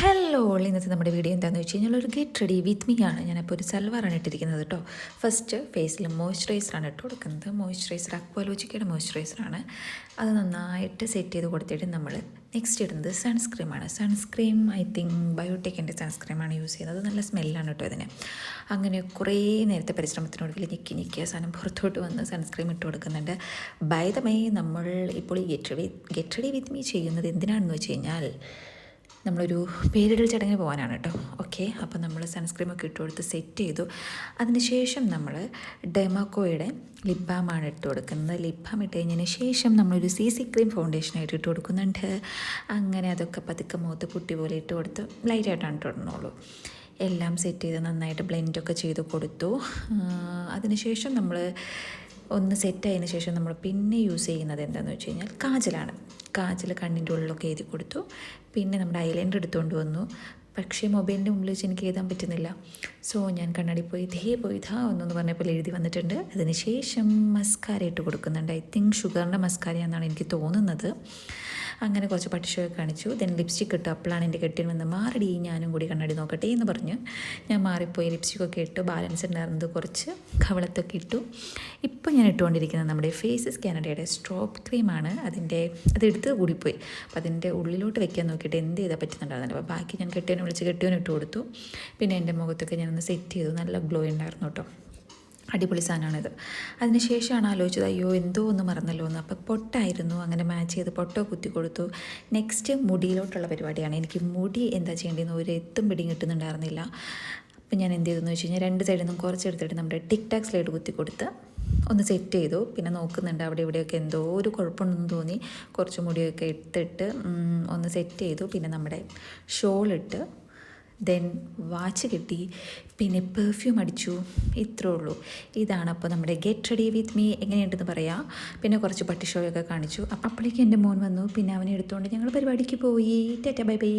Hello ഇന്നത്തെ നമ്മുടെ video എന്താണെന്ന് വെച്ച് കഴിഞ്ഞാൽ ഒരു ഗെറ്റ് റെഡി വിത്ത് മീ ആണ്. ഞാനിപ്പോൾ ഒരു സൽവാറാണ് ഇട്ടിരിക്കുന്നത് കേട്ടോ. ഫസ്റ്റ് ഫേസിൽ മോയ്സ്ചറൈസറാണ് ഇട്ട് കൊടുക്കുന്നത്. മോയ്സ്ചറൈസർ അക്വാലോജിക്കയുടെ മോയ്സ്ചറൈസറാണ്. അത് നന്നായിട്ട് സെറ്റ് ചെയ്ത് കൊടുത്തിട്ട് നമ്മൾ നെക്സ്റ്റ് ഇടുന്നത് സൺസ്ക്രീമാണ്. സൺസ്ക്രീം ഐ തിങ്ക് ബയോടെക്കിൻ്റെ സൺസ്ക്രീമാണ് യൂസ് ചെയ്യുന്നത്. നല്ല സ്മെല്ലാണ് കേട്ടോ ഇതിന്. അങ്ങനെ കുറേ നേരത്തെ പരിശ്രമത്തിനൊടുവിൽ ഞെക്കി സാധനം പുറത്തോട്ട് വന്ന് സൺസ്ക്രീം ഇട്ട് കൊടുക്കുന്നുണ്ട്. ബൈ ദ വേ നമ്മൾ ഇപ്പോൾ ഈ ഗെറ്റ് റെഡി വിത്ത് മീ ചെയ്യുന്നത് എന്തിനാണെന്ന് വെച്ച് കഴിഞ്ഞാൽ നമ്മളൊരു പേരിടൽ ചടങ്ങിന് പോകാനാണ് കേട്ടോ. ഓക്കെ, അപ്പോൾ നമ്മൾ സൺസ്ക്രീമൊക്കെ ഇട്ട് കൊടുത്ത് സെറ്റ് ചെയ്തു. അതിനുശേഷം നമ്മൾ ഡെമാക്കോയുടെ ലിപ് ബാമാണ് ഇട്ട് കൊടുക്കുന്നത്. ലിപ് ബാം ഇട്ട് കഴിഞ്ഞതിന് ശേഷം നമ്മളൊരു CC ക്രീം ഫൗണ്ടേഷനായിട്ട് ഇട്ട് കൊടുക്കുന്നുണ്ട്. അങ്ങനെ അതൊക്കെ പതുക്കെ മുഖത്ത് പുട്ടി പോലെ ഇട്ട് കൊടുത്ത് ലൈറ്റായിട്ടാണ് ഇട്ട് കൊടുക്കുന്നുള്ളൂ. എല്ലാം സെറ്റ് ചെയ്ത് നന്നായിട്ട് ബ്ലെൻഡൊക്കെ ചെയ്ത് കൊടുത്തു. അതിനുശേഷം നമ്മൾ ഒന്ന് സെറ്റായതിനു ശേഷം നമ്മൾ പിന്നെ യൂസ് ചെയ്യുന്നത് എന്താണെന്ന് വെച്ച് കഴിഞ്ഞാൽ കാജൽ കണ്ണിൻ്റെ ഉള്ളിലൊക്കെ എഴുതി കൊടുത്തു. പിന്നെ നമ്മുടെ ഐലൈനർ എടുത്തുകൊണ്ട് വന്നു. പക്ഷേ മൊബൈലിൻ്റെ മുമ്പിൽ വെച്ച് എനിക്ക് എഴുതാൻ പറ്റുന്നില്ല. സോ ഞാൻ കണ്ണാടി പോയി ഇതാ ഒന്നെന്ന് പറഞ്ഞപ്പോൾ എഴുതി വന്നിട്ടുണ്ട്. അതിന് ശേഷം മസ്കാര ഇട്ട് കൊടുക്കുന്നുണ്ട്. ഐ തിങ്ക് ഷുഗറിൻ്റെ മസ്കാര എന്നാണ് എനിക്ക് തോന്നുന്നത്. അങ്ങനെ കുറച്ച് പട്ടിഷയൊക്കെ കാണിച്ചു. ദെൻ ലിപ്സ്റ്റിക് ഇട്ടു. അപ്പോഴാണ് എൻ്റെ കെട്ടിൽ വന്ന് മാറടി ഞാനും കൂടി കണ്ണാടി നോക്കട്ടെ എന്ന് പറഞ്ഞ് ഞാൻ മാറിപ്പോയി. ലിപ്സ്റ്റിക്കൊക്കെ ഇട്ടു. ബാലൻസ് ഉണ്ടായിരുന്നത് കുറച്ച് കവളത്തൊക്കെ ഇട്ടു. ഇപ്പോൾ ഞാൻ ഇട്ടുകൊണ്ടിരിക്കുന്നത് നമ്മുടെ ഫേസസ് കാനഡയുടെ സ്ട്രോപ്പ് ക്രീമാണ്. അതെടുത്ത് കൂടിപ്പോയി. അപ്പോൾ അതിൻ്റെ ഉള്ളിലോട്ട് വെക്കാൻ നോക്കിയിട്ട് എന്ത് ചെയ്താൽ പറ്റുന്നുണ്ടായിരുന്നില്ല. അപ്പോൾ ബാക്കി ഞാൻ കെട്ടിയവനെ വിളിച്ച് ഇട്ട് കൊടുത്തു. പിന്നെ എൻ്റെ മുഖത്തൊക്കെ ഞാനൊന്ന് സെറ്റ് ചെയ്തു. നല്ല ഗ്ലോ ഉണ്ടായിരുന്നു കേട്ടോ. അടിപൊളി സാധനമാണിത്. അതിനുശേഷമാണ് ആലോചിച്ചത് അയ്യോ എന്തോ ഒന്ന് മറന്നല്ലോ എന്ന്. അപ്പോൾ പൊട്ടായിരുന്നു. അങ്ങനെ മാച്ച് ചെയ്ത് പൊട്ടോ കുത്തി കൊടുത്തു. നെക്സ്റ്റ് മുടിയിലോട്ടുള്ള പരിപാടിയാണ്. എനിക്ക് മുടി എന്താ ചെയ്യേണ്ടതെന്ന് ഒരു എത്തും പിടിയും കിട്ടുന്നുണ്ടായിരുന്നില്ല. അപ്പം ഞാൻ എന്ത് ചെയ്തെന്ന് വെച്ച് കഴിഞ്ഞാൽ രണ്ട് സൈഡിൽ നിന്നും കുറച്ചെടുത്തിട്ട് നമ്മുടെ ടിക് ടാക് സ്ലൈഡ് കുത്തി കൊടുത്ത് ഒന്ന് സെറ്റ് ചെയ്തു. പിന്നെ നോക്കുന്നുണ്ട് അവിടെ ഇവിടെയൊക്കെ എന്തോ ഒരു കുഴപ്പമുണ്ടെന്ന് തോന്നി. കുറച്ച് മുടിയൊക്കെ എടുത്തിട്ട് ഒന്ന് സെറ്റ് ചെയ്തു. പിന്നെ നമ്മുടെ ഷോളിട്ട് ദെൻ വാച്ച് കിട്ടി. പിന്നെ പെർഫ്യൂം അടിച്ചു. ഇത്രേ ഉള്ളൂ. ഇതാണ് അപ്പോൾ നമ്മുടെ ഗെറ്റ് റെഡി വിത്ത് മീ. എങ്ങനെയുണ്ടെന്ന് പറയാം. പിന്നെ കുറച്ച് പട്ടി ഷോയൊക്കെ കാണിച്ചു. അപ്പോൾ അപ്പോഴേക്കും എൻ്റെ മോൻ വന്നു. പിന്നെ അവനെ എടുത്തുകൊണ്ട് ഞങ്ങൾ പരിപാടിക്ക് പോയി. Tata bye bye.